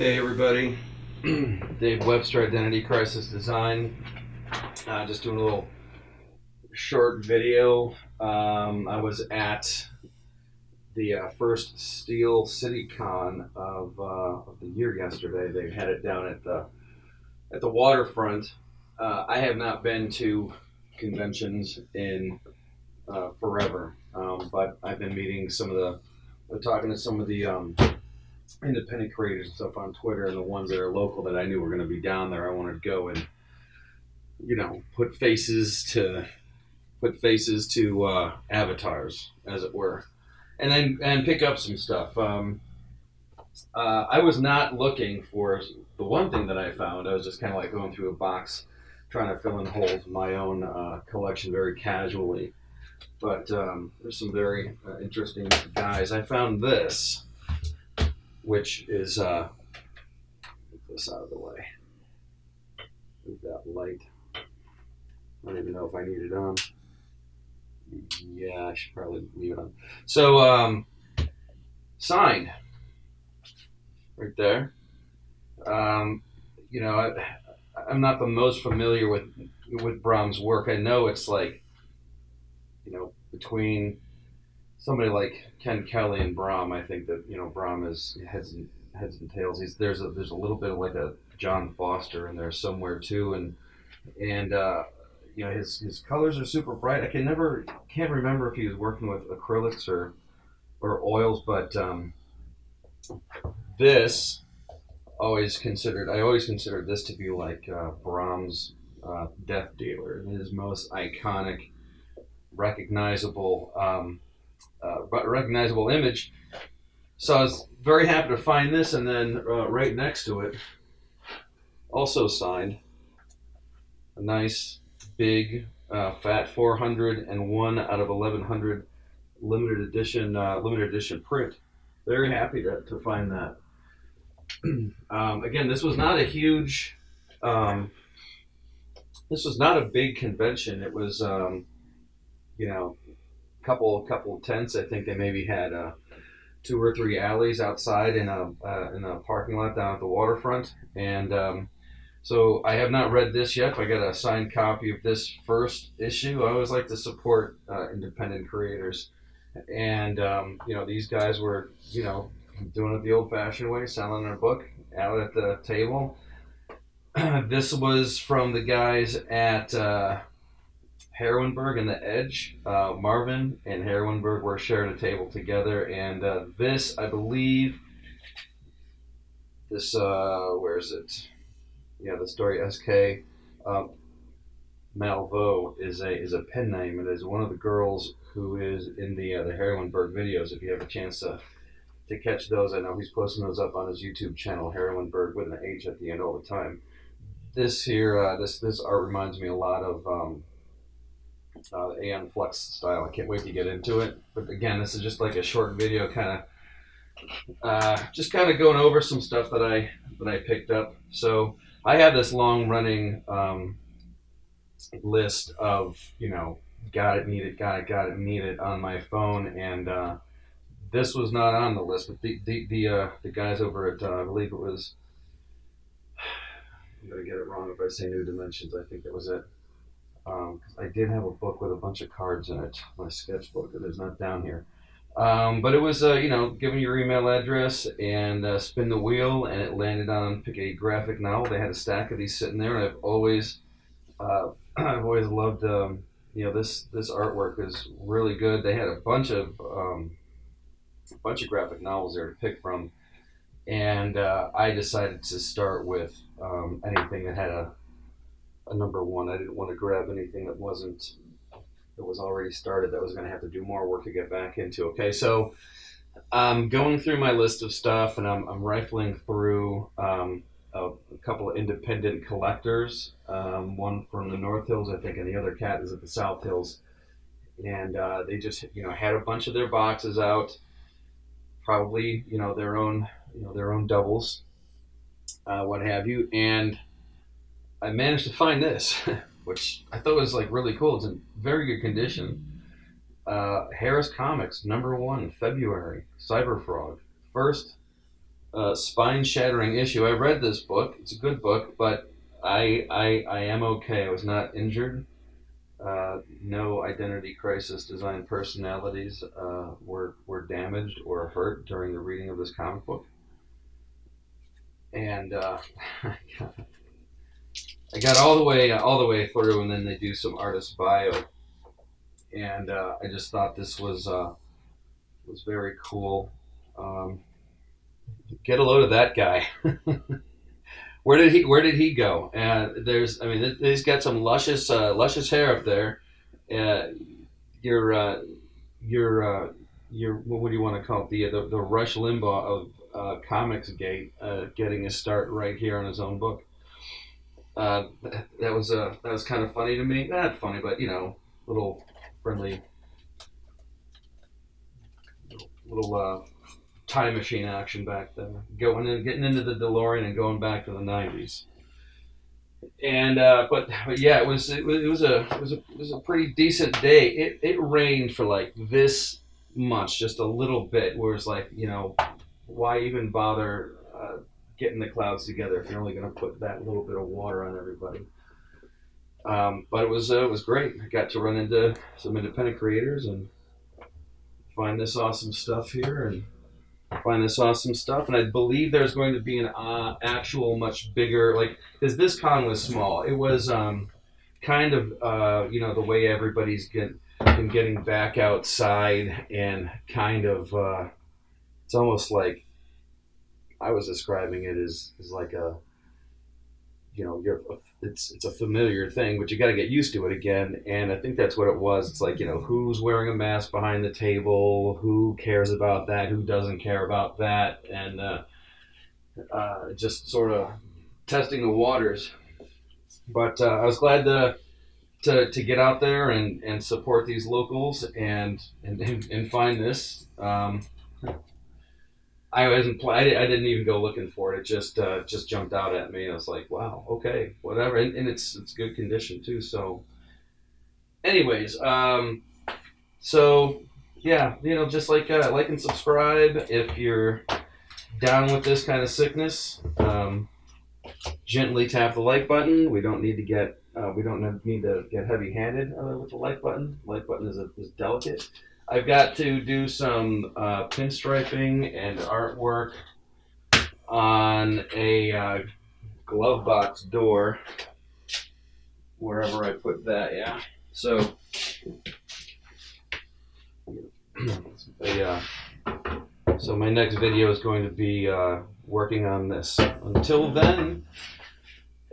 Hey everybody, Dave Webster, Identity Crisis Design. Just doing a little short video. I was at the first Steel City Con of the year yesterday. They had it down at the waterfront. I have not been to conventions in forever, but I've been meeting talking to some of the independent creators and stuff on Twitter, and the ones that are local that I knew were going to be down there. I wanted to go and put faces to avatars, as it were, and pick up some stuff. I was not looking for the one thing that I found. I was just kind of like going through a box, trying to fill in holes in my own collection very casually. But there's some very interesting guys. I found this, which is move this out of the way. Move that light. I don't even know if I need it on. Yeah, I should probably leave it on. So, signed right there. I'm not the most familiar with Brahms' work. I know it's like, between somebody like Ken Kelly and Brahm. I think that Brahm is heads and tails. There's a little bit of like a John Foster in there somewhere too, and his colors are super bright. Can't remember if he was working with acrylics or oils, but this I always considered this to be like Brahms' Death Dealer, his most iconic, recognizable image. So I was very happy to find this, and then right next to it, also signed, a nice big fat 401 out of 1100 limited edition print. Very happy to find that. Again, this was not a huge, this was not a big convention. It was couple of tents. I think they maybe had 2 or 3 alleys outside in a parking lot down at the waterfront. And so I have not read this yet, but I got a signed copy of this first issue. I always like to support independent creators, and these guys were doing it the old-fashioned way, selling their book out at the table. This was from the guys at Heroinburg and the Edge. Marvin and Heroinburg were sharing a table together, and this, I believe, where is it? Yeah, the story SK Malvo is a pen name, and is one of the girls who is in the Heroinburg videos. If you have a chance to catch those, I know he's posting those up on his YouTube channel, Heroinburg with an H at the end all the time. This here, this art reminds me a lot of the Aeon Flux style. I can't wait to get into it. But again, this is just like a short video, kind of going over some stuff that I picked up. So I have this long running list of got it, need it, need it on my phone, and this was not on the list. But the guys over at I believe it was, I'm gonna get it wrong if I say New Dimensions. I think that was it. I did have a book with a bunch of cards in it, my sketchbook. It is not down here. But it was, give me your email address and spin the wheel, and it landed on pick a graphic novel. They had a stack of these sitting there, and I've always loved, this artwork is really good. They had a bunch of graphic novels there to pick from, and I decided to start with anything that had a number one. I didn't want to grab anything that was already started, that was going to have to do more work to get back into. Okay, so I'm going through my list of stuff, and I'm rifling through a couple of independent collectors, one from the North Hills, I think, and the other cat is at the South Hills. And they just had a bunch of their boxes out, probably their own doubles, what have you, and I managed to find this, which I thought was like really cool. It's in very good condition. Harris Comics, #1, February, Cyberfrog, first spine-shattering issue. I read this book. It's a good book, but I am okay. I was not injured. No identity crisis design personalities were damaged or hurt during the reading of this comic book. And I got all the way through, and then they do some artist bio, and I just thought this was very cool. Um, get a load of that guy. Where did he go? And there's, I mean, he's got some luscious hair up there. Uh, your your what do you want to call it? The Rush Limbaugh of Comics Gate, getting his start right here on his own book. That was kind of funny to me. Not funny, but little friendly little time machine action back there. Getting into the DeLorean and going back to the '90s. And but yeah, it was a pretty decent day. It rained for like this much, just a little bit. Where it's like, why even bother getting the clouds together if you're only going to put that little bit of water on everybody? But it was great. I got to run into some independent creators and find this awesome stuff here and find this awesome stuff. And I believe there's going to be an actual much bigger, like, because this con was small. It was kind of the way everybody's been getting back outside and kind of it's almost like I was describing it as like a it's a familiar thing, but you got to get used to it again. And I think that's what it was. It's like, who's wearing a mask behind the table, who cares about that, who doesn't care about that, and just sort of testing the waters. But I was glad to get out there and support these locals and find this. I wasn't. I didn't even go looking for it. It just jumped out at me. I was like, "Wow, okay, whatever." And it's good condition too. So, anyways, so yeah, just like and subscribe if you're down with this kind of sickness. Gently tap the like button. We don't need to get heavy-handed with the like button. Like button is delicate. I've got to do some pinstriping and artwork on a glove box door, wherever I put that, yeah. So, so my next video is going to be working on this. Until then,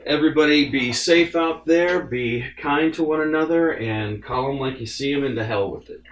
everybody be safe out there, be kind to one another, and call them like you see them, and to hell with it.